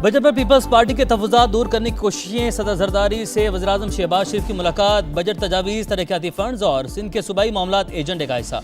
Budget पर peoples party के तहफ़्फ़ुज़ात दूर करने की कोशिशें। सदर जरदारी से वज़ीर-ए-आज़म शहबाज शरीफ की मुलाकात। बजट तजावीज़, तरक्याती फंड्स और सिंध के सूबाई मामलात एजेंडे का हिस्सा।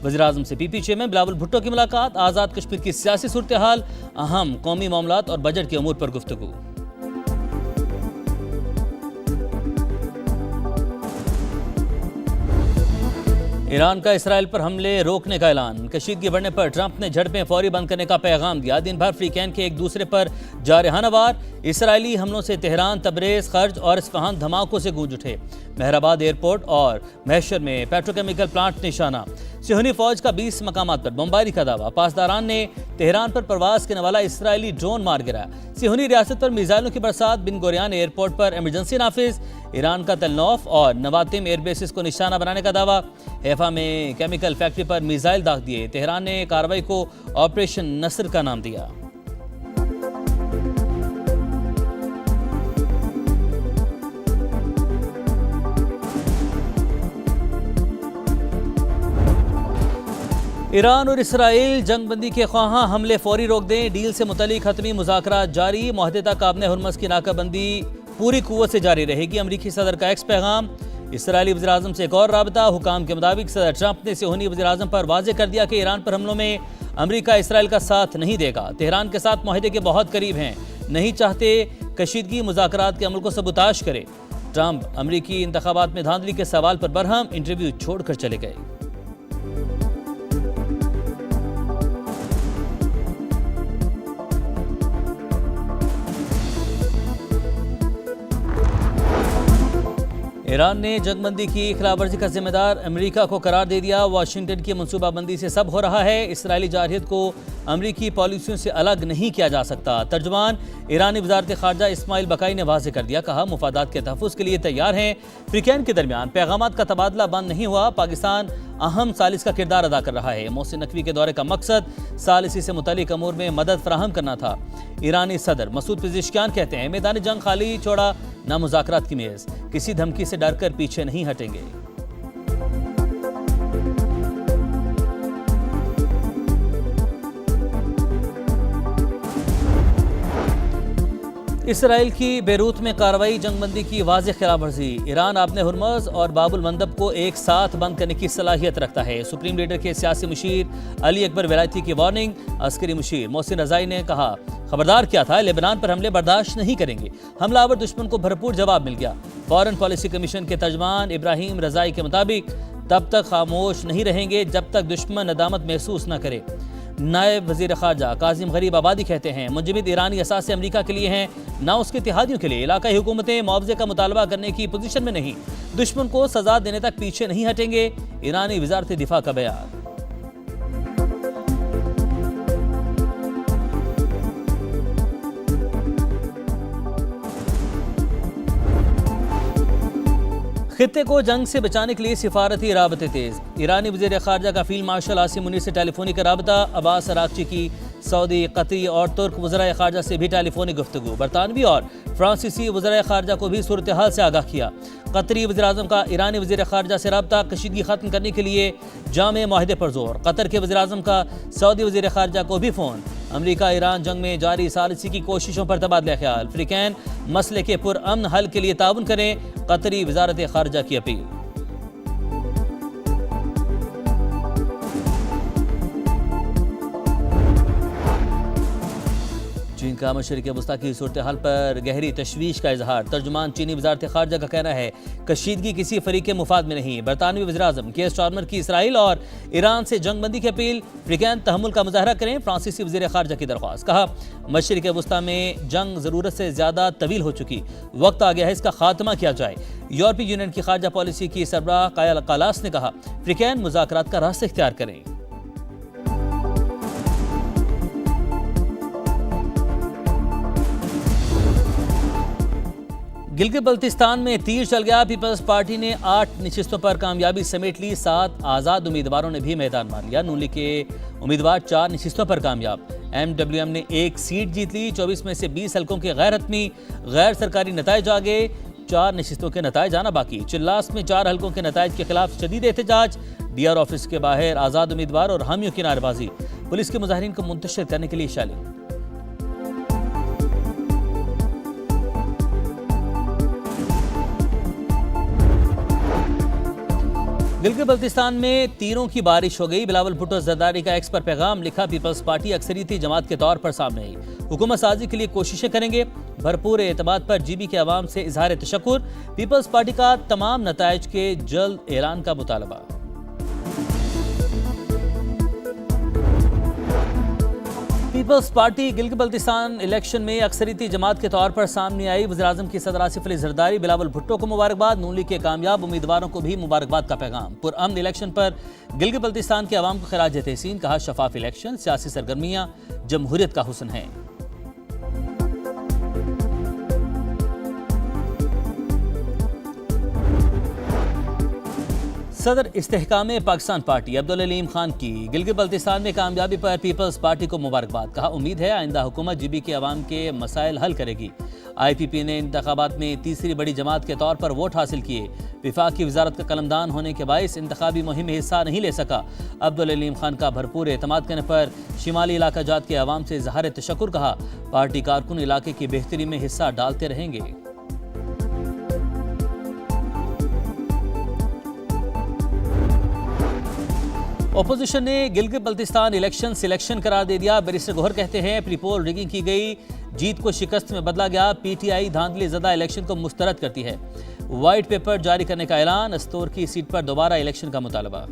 वज़ीर-ए-आज़म से पीपी चेयरमैन बिलावल भुट्टो की मुलाकात। आज़ाद कश्मीर की सियासी सूरत हाल, अहम कौमी मामलात और बजट के अमूर पर गुफ्तगू। ईरान का इसराइल पर हमले रोकने का ऐलान। कशीदगी बढ़ने पर ट्रंप ने झड़पें फौरी बंद करने का पैगाम दिया। दिन भर फ्रीकैन के एक दूसरे पर जारहाना वार। इसराइली हमलों से तेहरान, तबरेज़, खर्ज और इस्फहान धमाकों से गूंज उठे। मेहराबाद एयरपोर्ट और महशर में पेट्रोकेमिकल प्लांट निशाना। सिहूनी फौज का 20 मकामात पर बमबारी का दावा। पासदारान ने तेहरान पर प्रवास करने वाला इसराइली ड्रोन मार गिराया। सिहूनी रियासत पर मिसाइलों की बरसात। बिन गोरियान एयरपोर्ट पर इमरजेंसी नाफिज। ईरान का तलनौफ और नवातिम एयरबेसिस को निशाना बनाने का दावा। हैफा में केमिकल फैक्ट्री पर मिसाइल दाग दिए। तेहरान ने कार्रवाई को ऑपरेशन नसर का नाम दिया। ईरान और इसराइल जंगबंदी के ख्वाहां, हमले फौरी रोक दें। डील से मुतल्लिक हतमी मुज़ाकरात जारी। मुआहदे तक आबने हुर्मुज़ की नाकाबंदी पूरी कुव्वत से जारी रहेगी। अमरीकी सदर का एक्स पैगाम। इसराइली वज़ीर-ए-आज़म से एक और राबता। हुकाम के मुताबिक सदर ट्रंप ने सिहूनी वज़ीर-ए-आज़म पर वाज़ेह कर दिया कि ईरान पर हमलों में अमरीका इसराइल का साथ नहीं देगा। तेहरान के साथ मुआहदे के बहुत करीब हैं, नहीं चाहते कशीदगी मुज़ाकरात के अमल को सबूताश करे। ट्रंप अमरीकी इंतखाबात में धांधली के सवाल पर बरहम। इंटरव्यू छोड़कर चले गए। ईरान ने जंगबंदी की खिलाफवर्जी का जिम्मेदार अमेरिका को करार दे दिया। वाशिंगटन की मनसूबाबंदी से सब हो रहा है। इसराइली जारहियत को अमरीकी पॉलिसियों से अलग नहीं किया जा सकता। तर्जुमान ईरानी वज़ारत ख़ारजा इस्माइल बकाई ने वाज़ेह कर दिया। कहा, मुफादात के तहफ़्फ़ुज़ के लिए तैयार हैं। फ्रीकैन के दरमियान पैगामात का तबादला बंद नहीं हुआ। पाकिस्तान अहम सालिस का किरदार अदा कर रहा है। मोहसिन नकवी के दौरे का मकसद सालिसी से मुतल्लिक अमूर में मदद फराहम करना था। ईरानी सदर मसूद पेज़ेश्कियान कहते हैं, मैदान जंग खाली छोड़ा ना मुज़ाकरात की मेज़। किसी धमकी से डरकर पीछे नहीं हटेंगे। इसराइल की बेरूत में कार्रवाई, जंगबंदी की वाज़ेह खिलाफवर्जी। ईरान आपने हुर्मुज़ और बाबुल मंदब को एक साथ बंद करने की सलाहियत रखता है। सुप्रीम लीडर के सियासी मुशीर अली अकबर विलायती की वार्निंग। अस्करी मुशीर मोहसिन रज़ाई ने कहा, खबरदार क्या था, लेबनान पर हमले बर्दाश्त नहीं करेंगे। हमलावर दुश्मन को भरपूर जवाब मिल गया। फॉरेन पॉलिसी कमीशन के तर्जमान इब्राहिम रज़ाई के मुताबिक तब तक खामोश नहीं रहेंगे जब तक दुश्मन नदामत महसूस न करे। नायब वज़ीर ख़ारजा कासिम गरीब आबादी कहते हैं, मुंजमद ईरानी असासे अमरीका के लिए हैं, ना उसके इत्तेहादियों के लिए। इलाकाई हुकूमतें मुआवजे का मुतालबा करने की पोजीशन में नहीं। दुश्मन को सजा देने तक पीछे नहीं हटेंगे। ईरानी वज़ारत दिफा का बयान। खित्ते को जंग से बचाने के लिए सिफारती राबते तेज। ईरानी वज़ीर ख़ारजा का फील्ड मार्शल आसिम मुनीर से टेलीफोनिक राबता। अब्बास अरागची की सऊदी, कतरी और तुर्क वज़राए ख़ारजा से भी टेलीफोनिक गुफ्तगू। बरतानवी और फ्रांसीसी वज़राए ख़ारजा को भी सूरत हाल से आगाह किया। कतरी वज़ीर-ए-आज़म का ईरानी वज़ीर ख़ारजा से राबता। कशीदगी ख़त्म करने के लिए जामे माहदे पर जोर। कतर के वज़ीर-ए-आज़म का सऊदी वज़ीर ख़ारजा को भी फ़ोन। अमरीका ईरान जंग में जारी सालिसी की कोशिशों पर तबादला ख्याल। फ्रीकैन मसले के पुरअमन हल के लिए ताउन करें। कतरी वज़ारत ख़ारजा की अपील। चीन का मशरिक़ वस्ता की सूरत हाल पर गहरी तशवीश का इजहार। तर्जुमान चीनी वज़ारत ख़ारजा का कहना है, कशीदगी किसी फरीक के मुफाद में नहीं। बरतानवी वज़ीर-ए-आज़म केयर स्टारमर की इसराइल और ईरान से जंगबंदी की अपील। फ्रीकैन तहम्मुल का मुज़ाहरा करें। फ्रांसीसी वज़ीर ख़ारजा की दरख्वास्त। कहा, मशरिक़ वस्ता में जंग ज़रूरत से ज़्यादा तवील हो चुकी, वक्त आ गया है इसका खात्मा किया जाए। यूरोपीय यूनियन की ख़ारजा पॉलिसी की सरबराह काया कालास ने कहा, फ्रीकैन मुज़ाकरात का रास्ता इख्तियार करें। गिलगित बल्तिस्तान में तीर चल गया। पीपल्स पार्टी ने 8 नशिस्तों पर कामयाबी समेट ली। 7 आज़ाद उम्मीदवारों ने भी मैदान मार लिया। नून लीग के उम्मीदवार 4 नशिस्तों पर कामयाब। MWM ने 1 सीट जीत ली। 24 में से 20 हल्कों के गैर हतमी गैर सरकारी नताइज आ गए। 4 नशिस्तों के नताइज आना बाकी। चिल्लास में 4 हल्कों के नताइज के खिलाफ शदीद एहतजाज। DR ऑफिस के बाहर आज़ाद उम्मीदवार और हामियों की नारेबाजी। पुलिस के मुजाहिरीन को मुंतशिर करने के लिए इशारे। गिलगित बल्तिस्तान में तीरों की बारिश हो गई। बिलावल भुट्टो जरदारी का एक्स पर पैगाम लिखा, पीपल्स पार्टी अक्सरियती जमात के तौर पर सामने आई, हुकूमत साजी के लिए कोशिशें करेंगे, भरपूर एतमाद पर जीबी के अवाम से इजहार तशक्कुर। पीपल्स पार्टी का तमाम नताइज के जल्द ऐलान का मुतालबा। पीपल्स पार्टी गिलगित बल्तिस्तान इलेक्शन में अक्सरियती जमात के तौर पर सामने आई। वज़ीर-ए-आज़म की सदर आसिफ अली जरदारी, बिलावल भुट्टो को मुबारकबाद। नून लीग के कामयाब उम्मीदवारों को भी मुबारकबाद का पैगाम। पुरअमन इलेक्शन पर गिलगित बल्तिस्तान के अवाम को खिराज तहसीन, कहा शफाफ इलेक्शन, सियासी सरगर्मियां जमहूरियत का हुस्न है। सदर इस्तेहकाम पाकिस्तान पार्टी अब्दुल अलीम खान की गिलगित बल्तिस्तान में कामयाबी पर पीपल्स पार्टी को मुबारकबाद, कहा उम्मीद है आइंदा हुकूमत जीबी के अवाम के मसाइल हल करेगी। IPP ने इंतखाबात में तीसरी बड़ी जमात के तौर पर वोट हासिल किए। विफाक की वजारत का कलमदान होने के बायस इंतखाबी मुहिम में हिस्सा नहीं ले सका। अब्दुल अलीम खान का भरपूर एतमाद करने पर शिमाली इलाका जात के अवाम से इजहार तशक्कुर, कहा पार्टी कारकुन इलाके की बेहतरी में हिस्सा डालते रहेंगे। ओपोजिशन ने गिलगित बल्तिस्तान इलेक्शन सिलेक्शन करार दे दिया। बैरिस्टर गोहर कहते हैं प्री पोल रिगिंग की गई, जीत को शिकस्त में बदला गया। PTI धांधली ज़दा इलेक्शन को मुस्तरद करती है। व्हाइट पेपर जारी करने का ऐलान, अस्तोर की सीट पर दोबारा इलेक्शन का मुतालबा।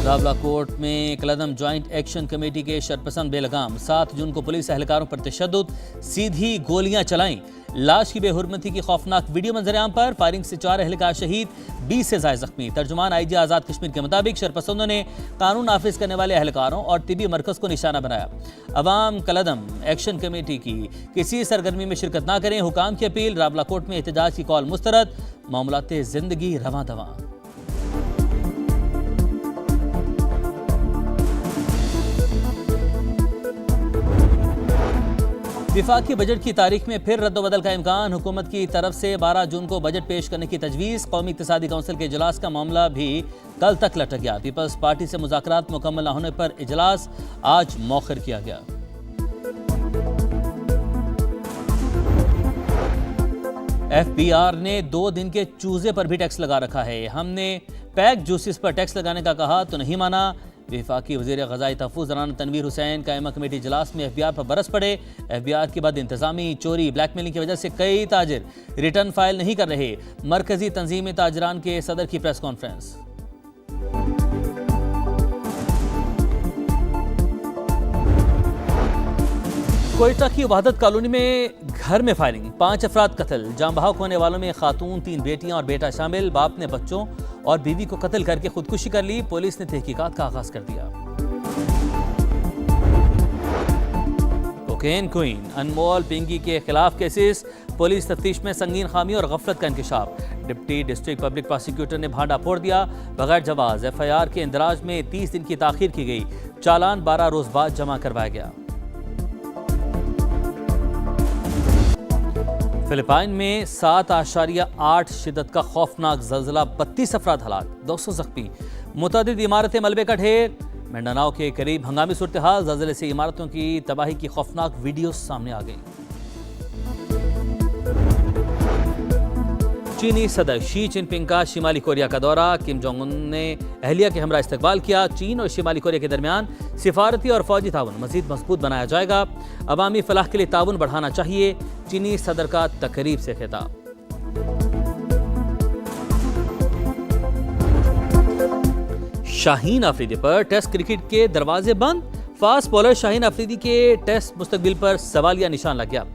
रावला कोर्ट में कलदम ज्वाइंट एक्शन कमेटी के शरपसंद बेलगाम। 7 जून को पुलिस एहलकारों पर तशद्दुद, सीधी गोलियां चलाई। लाश की बेहुरमती की खौफनाक वीडियो मंजरेआम पर। फायरिंग से 4 एहलकार शहीद, 20 से ज्यादा जख्मी। तर्जुमान IG आज़ाद कश्मीर के मुताबिक शरपसंदों ने कानून नाफिज करने वाले एहलकारों और तिबी मरकज को निशाना बनाया। अवाम कलदम एक्शन कमेटी की किसी सरगर्मी में शिरकत ना करें, हुकाम की अपील। रावला कोर्ट में एहतजाज की कॉल मुस्तरद, मामलाते जिंदगी रवां दवां। विफाकी बजट की तारीख में फिर रद्दबदल का इम्कान। हुकूमत की तरफ से 12 जून को बजट पेश करने की तजवीज़। कौमी इक़्तिसादी कौंसिल के इजलास का मामला भी कल तक लटक गया। पीपल्स पार्टी से मुज़ाकरात मुकम्मल न होने पर इजलास आज मौखर किया गया। FBR ने 2 दिन के चूजे पर भी टैक्स लगा रखा है। हमने पैक जूसेस पर टैक्स लगाने का कहा तो नहीं माना। वफाकी वज़ीर ग़ज़ाई तहफ़्फ़ुज़ राना तनवीर हुसैन कायमा कमेटी इजलास में FBR पर बरस पड़े। FBR के बाद इंतज़ामी चोरी ब्लैकमेलिंग की वजह से कई ताजिर रिटर्न फाइल नहीं कर रहे। मरकजी तंजीम ताजरान के सदर की प्रेस कॉन्फ्रेंस। कोयटा की वहादत कॉलोनी में घर में फायरिंग, 5 अफराद कत्ल। जान बहाक होने वालों में खातून, 3 बेटियां और बेटा शामिल। बाप ने बच्चों और बीवी को कत्ल करके खुदकुशी कर ली। पुलिस ने तहकीकात का आगाज कर दिया। कोकेन क्वीन अनमोल पिंगी के खिलाफ केसेस। पुलिस तफ्तीश में संगीन खामी और गफलत का इंकशाफ। डिप्टी डिस्ट्रिक्ट पब्लिक प्रोसिक्यूटर ने भांडा फोड़ दिया। बगैर जवाज FIR के इंदराज में 30 दिन की ताखीर की गई। चालान 12 रोज बाद जमा करवाया गया। फिलिपाइन में 7.8 शिद्दत का खौफनाक जल्जला, 32 अफराद हलाक, 200 जख्मी। मुतअद्दिद इमारतें मलबे का ढेर। मिंडानाओ के करीब हंगामी सूरत हाल। जल्जले से इमारतों की तबाही की खौफनाक वीडियो सामने आ गई। चीनी सदर शी जिनपिंग का शिमाली कोरिया का दौरा। किम जोंग उन ने अहलिया के हमरा इस्तकबाल किया। चीन और शिमाली कोरिया के दरमियान सिफारती और फौजी ताउन मजीद मजबूत बनाया जाएगा। अवामी फलाह के लिए ताउन बढ़ाना चाहिए। चीनी सदर का तकरीब से खिताब। शाहीन अफरीदी पर टेस्ट क्रिकेट के दरवाजे बंद। फास्ट बॉलर शाहीन अफरीदी के टेस्ट मुस्तकबिल पर सवालिया निशान लग गया।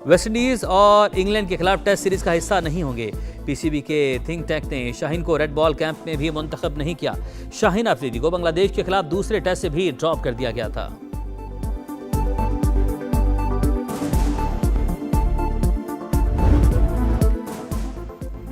वेस्टइंडीज और इंग्लैंड के खिलाफ टेस्ट सीरीज का हिस्सा नहीं होंगे। PCB के थिंक टैंक ने शाहीन को रेड बॉल कैंप में भी मुंतखब नहीं किया। शाहीन अफरीदी को बांग्लादेश के खिलाफ दूसरे टेस्ट से भी ड्रॉप कर दिया गया था।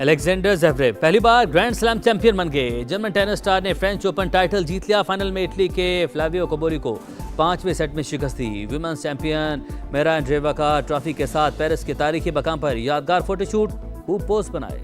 अलेक्जेंडर ज़वेरेव पहली बार ग्रैंड स्लैम चैंपियन बन गए। जर्मन टेनिस स्टार ने फ्रेंच ओपन टाइटल जीत लिया। फाइनल में इटली के फ्लावियो कोबोली को 5वें सेट में शिकस्त दी। विमेंस चैंपियन मेरा एंड्रेवा का ट्रॉफी के साथ पेरिस के तारीखी मकाम पर यादगार फोटोशूट, खूब पोस्ट बनाए।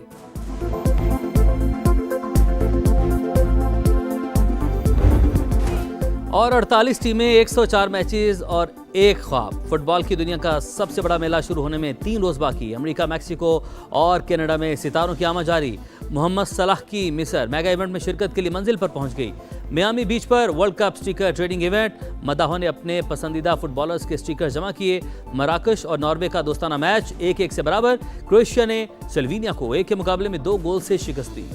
और 48 टीमें, 104 मैचेस और एक ख्वाब। फुटबॉल की दुनिया का सबसे बड़ा मेला शुरू होने में 3 रोज बाकी। अमेरिका, मैक्सिको और कनाडा में सितारों की आमद जारी। मोहम्मद सलाह की मिस्र मेगा इवेंट में शिरकत के लिए मंजिल पर पहुंच गई। मियामी बीच पर World Cup sticker trading event. मदाहों ने अपने पसंदीदा फुटबॉलर्स के स्टिकर जमा किए। मराकश और नॉर्वे का दोस्ताना मैच 1-1 से बराबर। क्रोएशिया ने स्लोवेनिया को 1 के मुकाबले में 2 गोल से शिकस्त दी।